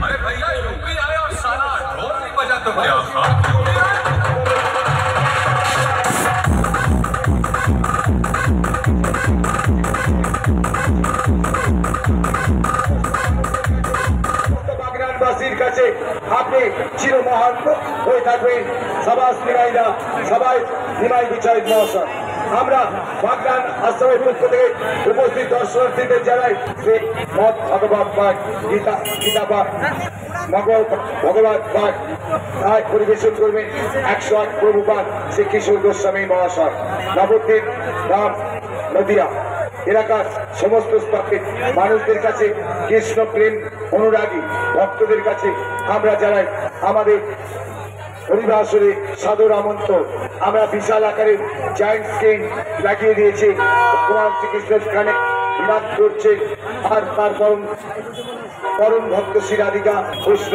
अरे भैया यूपी आए और साला ढोल नहीं बजा तो क्या বাগনানবাসীর কাছে আপনি চিরমহান হয়ে থাকবেন। সবাই নিমাইরা সবাই নিমাই বিচারিত মহাশয়, আমরা বাগনান আশ্রমের পক্ষ থেকে উপস্থিত দর্শনার্থীদের জানাই যে মত ভগবত পাঠ গীতা পাঠ ভগবত পাঠ তাই পরিবেশন করবেন 108 প্রভুপাদ শ্রী কিশোর গোস্বামী মহাশয়। নবদ্বীপ রাম নদিয়া এলাকার সমস্ত স্তরের মানুষদের কাছে কৃষ্ণ প্রেম অনুরাগী ভক্তদের কাছে আমরা জানাই আমাদের হরিবাসরে সাদর আমন্ত্রণ। আমরা বিশাল আকারে জায়েন্ট স্ক্রিন লাগিয়ে দিয়েছি। ভগবান শ্রীকৃষ্ণের কানে বিরাজ করছে আর তার পরম ভক্ত শ্রী রাধিকা কৃষ্ণ